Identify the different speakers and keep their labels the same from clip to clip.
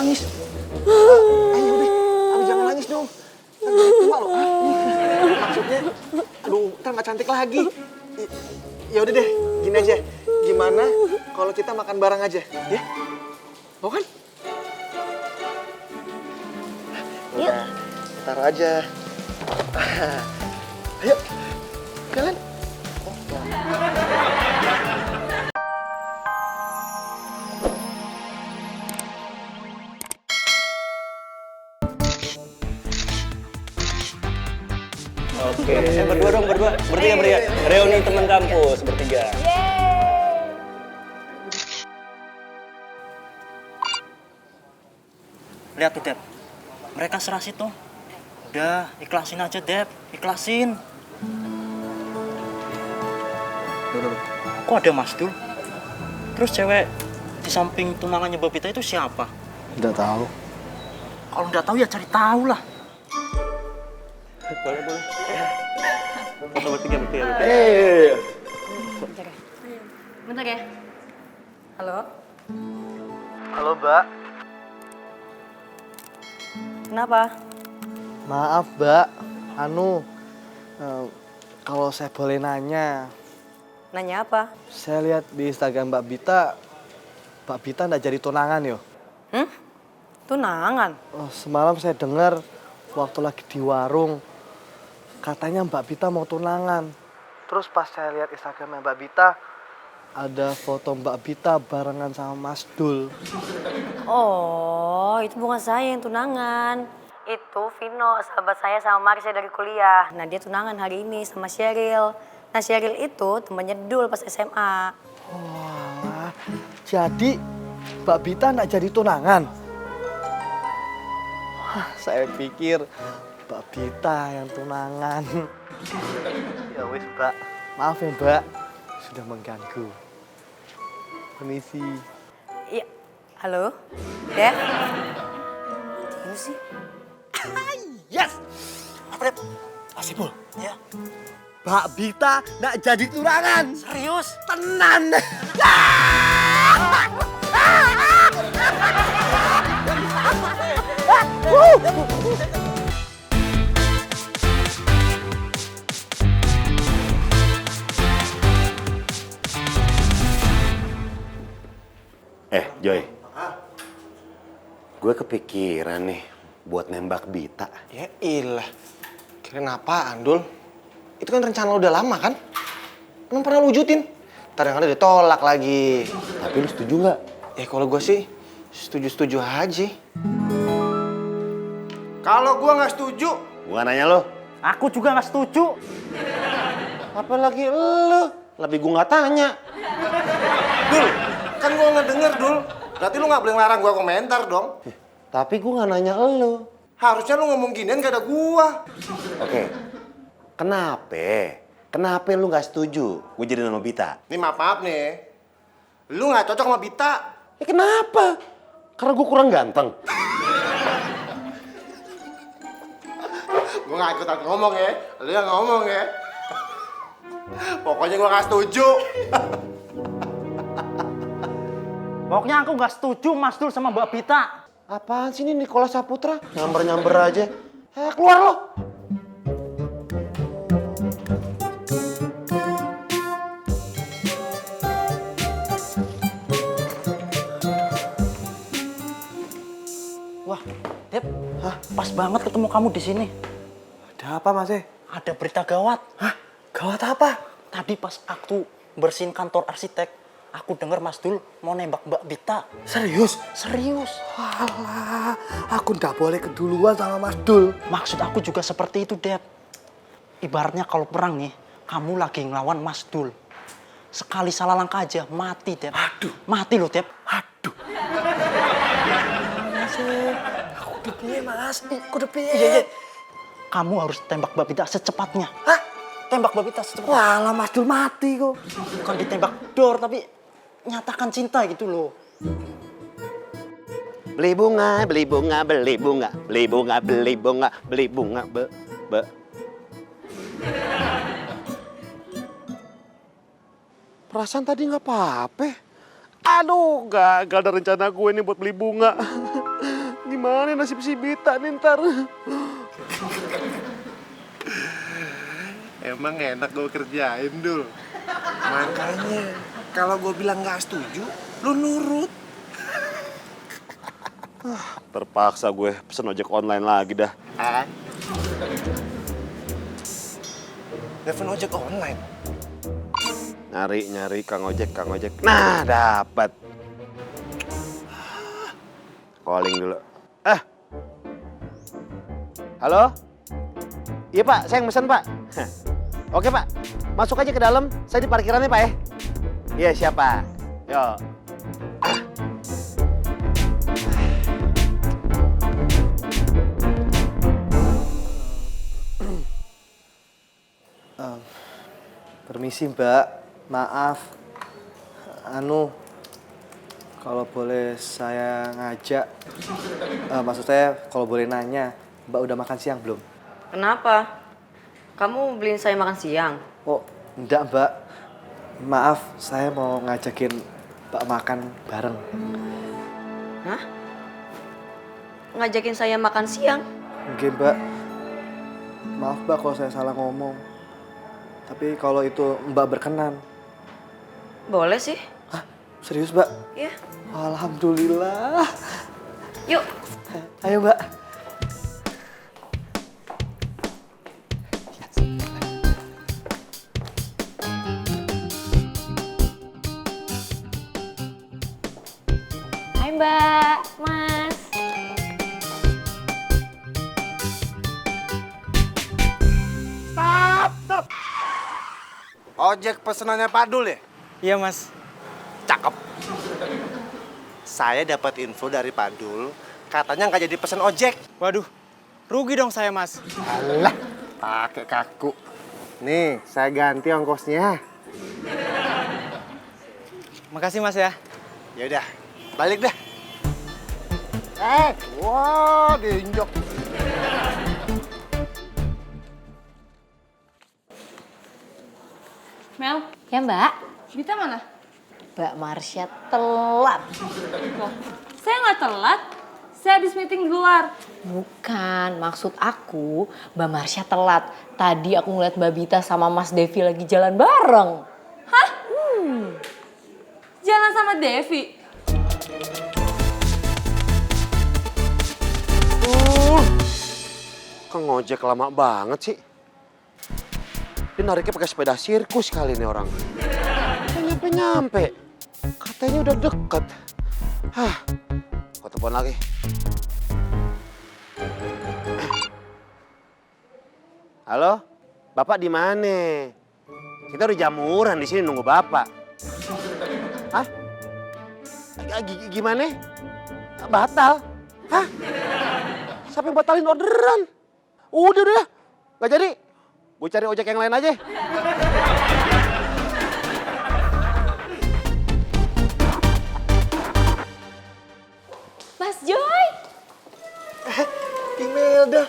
Speaker 1: nangis. Ayo deh, Abi jangan nangis dong. Lagi tua loh. Maksudnya, aduh, ntar nggak cantik lagi. Ya udah deh, gini aja. Gimana kalau kita makan bareng aja, ya? Mau kan?
Speaker 2: Yuk.
Speaker 1: Taruh aja. Ayo, jalan.
Speaker 3: Oke, berdua dong, bertiga. Reuni teman kampus, bertiga. Lihat tuh, Dep. Mereka serasi tuh. Udah, ikhlasin aja, Dep. Ikhlasin. Duh. Kok ada Mas Dul? Terus cewek di samping tunangannya Babita itu siapa?
Speaker 1: Nggak tahu.
Speaker 3: Kalau nggak tahu ya cari tahu lah. Boleh. Foto bertiga.
Speaker 2: Bentar ya. Halo?
Speaker 1: Halo, Mbak.
Speaker 2: Kenapa?
Speaker 1: Maaf, Mbak. Kalau saya boleh nanya,
Speaker 2: Nanya apa?
Speaker 1: saya lihat di Instagram Mbak Bita nggak jadi tunangan yo.
Speaker 2: Tunangan?
Speaker 1: Semalam saya dengar waktu lagi di warung, katanya Mbak Bita mau tunangan. Terus pas saya lihat Instagramnya Mbak Bita, ada foto Mbak Bita barengan sama Mas Dul.
Speaker 2: Oh, itu bukan saya yang tunangan. Itu Vino, sahabat saya sama Marsha dari kuliah. Nah, dia tunangan hari ini sama Sheryl. Nah, Sheryl itu temannya Dul pas SMA.
Speaker 1: Wah, jadi Mbak Bita nggak jadi tunangan? Wah, saya pikir Mbak Bita yang tunangan. Ya wis, Mbak. Maaf ya, Mbak. Sudah mengganggu. Permisi.
Speaker 2: Iya, halo? Ya? Gimana sih?
Speaker 1: Yes! Apa, Dep? Asipul. Ya. Mbak Bita nggak jadi tunangan.
Speaker 3: Serius?
Speaker 1: Tenan.
Speaker 4: Joy. Gue kepikiran nih buat nembak Bita.
Speaker 1: Ya ilah. Kirain apaan, Dul? Itu kan rencana lo udah lama kan? Emang pernah lo wujudin? Ntar yang ada ditolak lagi.
Speaker 4: Tapi lu setuju nggak?
Speaker 1: Ya kalau gue sih setuju-setuju aja.
Speaker 5: Kalau gua nggak setuju,
Speaker 4: Gua nanya lo.
Speaker 3: Aku juga nggak setuju.
Speaker 4: Apalagi lo? Lebih gue nggak tanya.
Speaker 5: Dul, kan gua nggak denger, Dul. Berarti lu nggak boleh ngelarang gua komentar dong.
Speaker 4: Tapi gue nggak nanya lo.
Speaker 5: Harusnya lu ngomong ginian gak ada gua.
Speaker 4: Oke. Kenapa lu nggak setuju gue jadi nama Bita?
Speaker 5: Nih maaf nih, lu nggak cocok sama Bita.
Speaker 4: Ya kenapa? Karena gue kurang ganteng.
Speaker 5: Gua nggak ikutan ngomong ya, lu yang ngomong ya. Pokoknya gua nggak setuju.
Speaker 3: Pokoknya aku nggak setuju Mas Dul sama Mbak Bita.
Speaker 4: Apaan sih ini Nikola Saputra? Nyamber-nyamber aja. Keluar lo.
Speaker 3: Wah, Dep, pas banget ketemu kamu di sini.
Speaker 1: Ada apa, Mas?
Speaker 3: Ada berita gawat.
Speaker 1: Hah? Gawat apa?
Speaker 3: Tadi pas aku bersihin kantor arsitek, aku dengar Mas Dul mau nembak Mbak Bita.
Speaker 1: Serius?
Speaker 3: Serius.
Speaker 1: Walah, aku nggak boleh keduluan sama Mas Dul.
Speaker 3: Maksud aku juga seperti itu, Dep. Ibaratnya kalau perang nih, kamu lagi ngelawan Mas Dul. Sekali salah langkah aja, mati, Dep.
Speaker 1: Aduh.
Speaker 3: Mati loh, Dep.
Speaker 1: Aduh. Aku udah piye, Mas? Aku udah piye?
Speaker 3: Iya. Kamu harus tembak Mbak Bita secepatnya.
Speaker 1: Hah?
Speaker 3: Tembak Mbak Bita secepatnya.
Speaker 1: Walah, Mas Dul mati kok.
Speaker 3: Bukan ditembak dor, tapi nyatakan cinta gitu loh.
Speaker 4: Beli bunga, beli bunga, beli bunga, beli bunga, beli bunga, beli bunga, be. Perasaan tadi nggak apa-apa. Aduh, gagal ada rencana gue nih buat beli bunga. gimana nasib si Bita nih ntar?
Speaker 5: Emang enak gue kerjain, Dul. Makanya, kalau gue bilang nggak setuju, lu nurut.
Speaker 4: Terpaksa gue pesen ojek online lagi dah.
Speaker 5: Telepon ojek online.
Speaker 4: Nyari Kang Ojek. Nah, dapat. Calling dulu. Halo? Iya Pak, saya yang mesen Pak. Oke Pak, masuk aja ke dalam. Saya di parkirannya Pak ya. Iya siapa? Yo.
Speaker 6: Permisi Mbak, maaf. Kalau boleh saya ngajak, maksud saya kalau boleh nanya, Mbak udah makan siang belum?
Speaker 2: Kenapa? Kamu beliin saya makan siang?
Speaker 6: Oh, enggak Mbak. Maaf, saya mau ngajakin Mbak makan bareng.
Speaker 2: Hah? Ngajakin saya makan siang?
Speaker 6: Oke Mbak. Maaf Mbak kalau saya salah ngomong. Tapi kalau itu Mbak berkenan.
Speaker 2: Boleh sih.
Speaker 6: Hah? Serius Mbak?
Speaker 2: Iya.
Speaker 6: Alhamdulillah.
Speaker 2: Yuk.
Speaker 6: Ayo Mbak.
Speaker 2: Hai Mbak, Mas.
Speaker 5: Stop. Ojek pesenannya Pak Dul ya?
Speaker 6: Iya Mas.
Speaker 5: Cakep. Saya dapat info dari Pak Dul, katanya nggak jadi pesen ojek.
Speaker 6: Waduh, rugi dong saya Mas.
Speaker 5: Alah, pakai kaku. Nih, saya ganti ongkosnya.
Speaker 6: Makasih Mas ya.
Speaker 5: Ya udah, balik dah. Wah, diinjok.
Speaker 7: Mel,
Speaker 2: Ya Mbak,
Speaker 7: Bita mana?
Speaker 2: Mbak Marsha telat.
Speaker 7: Loh, saya nggak telat. Saya habis meeting di luar.
Speaker 2: Bukan, maksud aku Mbak Marsha telat. Tadi aku ngeliat Mbak Bita sama Mas Devi lagi jalan bareng.
Speaker 7: Hah? Jalan sama Devi.
Speaker 4: Kang Ojek lama banget sih. Dia nariknya pakai sepeda sirkus kali ini orang. Nggak nyampe. Katanya udah deket. Hah, kok telepon lagi. Halo, Bapak di mana? Kita udah jamuran di sini nunggu Bapak. Hah? Gimana? Batal? Hah? Siapa yang batalin orderan? Udah, nggak jadi. Gue cari ojek yang lain aja.
Speaker 2: Mas Joy,
Speaker 1: Imelda.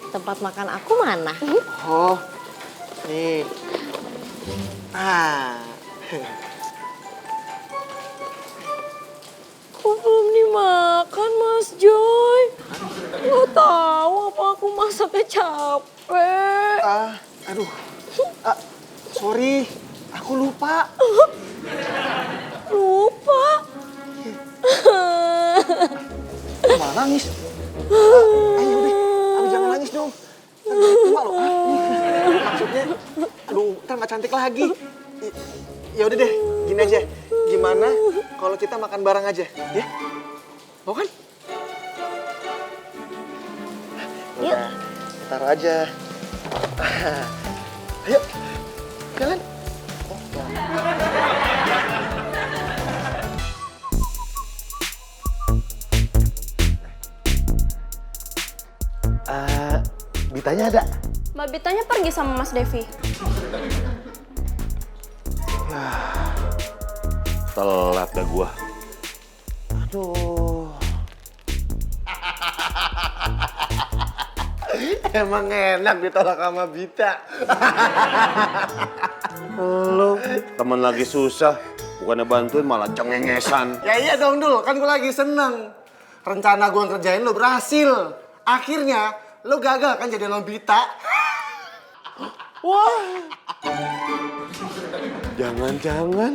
Speaker 2: tempat makan aku mana?
Speaker 1: Oh, nih.
Speaker 2: Kok belum dimakan Mas Joy? Nggak tahu apa aku masaknya capek.
Speaker 1: Aduh. Sorry, aku lupa.
Speaker 2: Lupa.
Speaker 1: Malah nangis. Ayo deh, jangan nangis dong. Tua loh. Maksudnya, aduh, ntar nggak cantik lagi. Ya udah deh, gini aja. Gimana kalau kita makan bareng aja, ya? Mau kan? Yuk. Taruh aja. Ayo, jalan. Bitanya ada?
Speaker 7: Mbak Bitanya pergi sama Mas Devi.
Speaker 4: Telat dah gua. Aduh.
Speaker 5: Emang enak ditolak sama Bita.
Speaker 4: Lu teman lagi susah, bukannya bantuin malah cengengesan.
Speaker 5: Ya iya dong Dul, kan gue lagi seneng.
Speaker 1: rencana gue ngerjain lo berhasil. Akhirnya lo gagal kan jadi Nobita.
Speaker 4: Jangan-jangan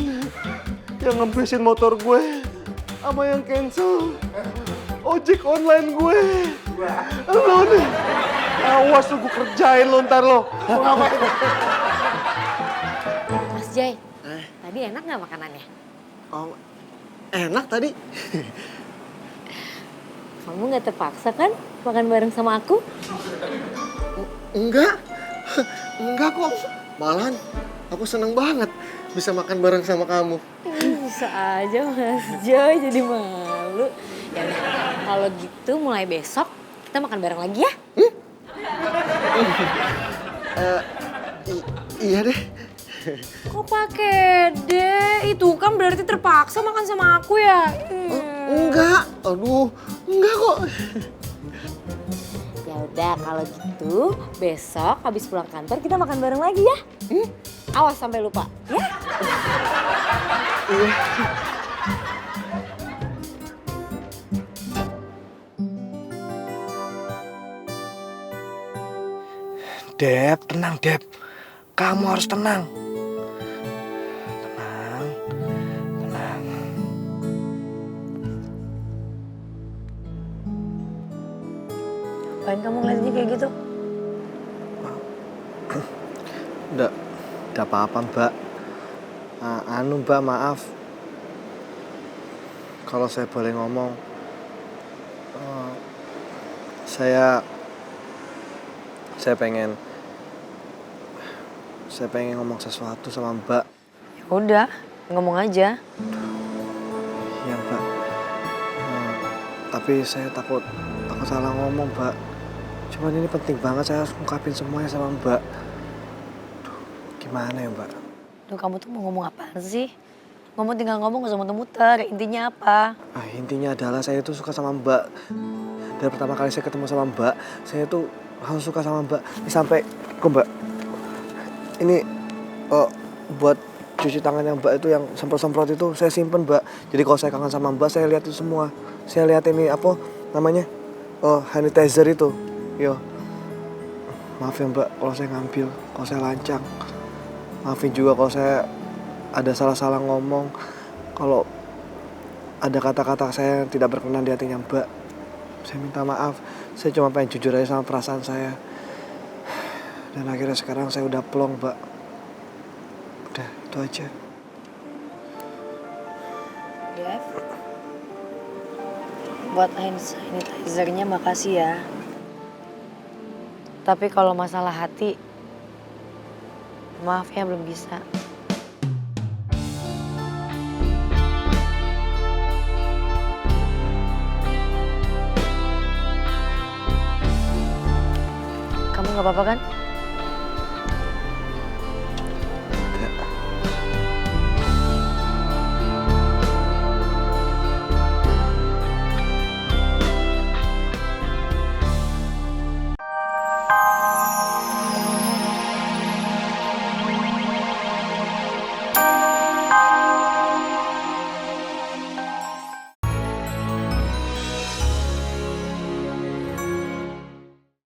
Speaker 4: yang ngempesin motor gue sama yang cancel ojek online gue. Lo nih, awas lo gue kerjain lo ntar lo. Mau ngapain?
Speaker 2: Mas Jai, tadi enak nggak makanannya?
Speaker 1: Oh, enak tadi.
Speaker 2: Kamu nggak terpaksa kan makan bareng sama aku?
Speaker 1: Enggak. Enggak kok. Malahan aku seneng banget bisa makan bareng sama kamu.
Speaker 2: Bisa aja Mas Joy, jadi malu. Ya udah, kalau gitu mulai besok kita makan bareng lagi ya.
Speaker 1: Iya deh.
Speaker 2: Kok pakai deh? Itu kan berarti terpaksa makan sama aku ya.
Speaker 1: Enggak. Aduh, enggak kok.
Speaker 2: Ya udah kalau gitu besok habis pulang kantor kita makan bareng lagi ya. Awas sampai lupa ya.
Speaker 6: Dep, tenang Dep. Kamu harus tenang. Tenang. Tenang.
Speaker 2: Ngapain kamu ngeliatnya kayak gitu?
Speaker 6: Udah apa-apa Mbak. Mbak, maaf. Kalau saya boleh ngomong, saya pengen ngomong sesuatu sama Mbak.
Speaker 2: Ya udah, ngomong aja.
Speaker 6: Ya Mbak. Tapi saya takut salah ngomong Mbak. Cuman ini penting banget, saya harus ungkapin semuanya sama Mbak. Duh, gimana ya Mbak?
Speaker 2: Duh, kamu tuh mau ngomong apaan sih? Ngomong tinggal ngomong, gak usah muter-muter. Intinya apa?
Speaker 6: Intinya adalah saya itu suka sama Mbak. Dari pertama kali saya ketemu sama Mbak, saya tuh langsung suka sama Mbak. Ini sampai kok Mbak. Ini buat cuci tangan yang Mbak itu yang semprot-semprot itu saya simpen Mbak. Jadi kalau saya kangen sama Mbak, saya lihat itu semua. Saya lihat ini apa namanya? Sanitizer itu. Yo. Maaf ya Mbak kalau saya ngambil, kalau saya lancang. Maafin juga kalau saya ada salah-salah ngomong. Kalau ada kata-kata saya yang tidak berkenan di hatinya Mbak, saya minta maaf. Saya cuma pengen jujur aja sama perasaan saya. Dan akhirnya sekarang saya udah plong Mbak. Udah, itu aja.
Speaker 2: Dev, buat hand sanitizer-nya makasih ya. Tapi kalau masalah hati, maaf ya belum bisa. Kamu gak apa-apa kan?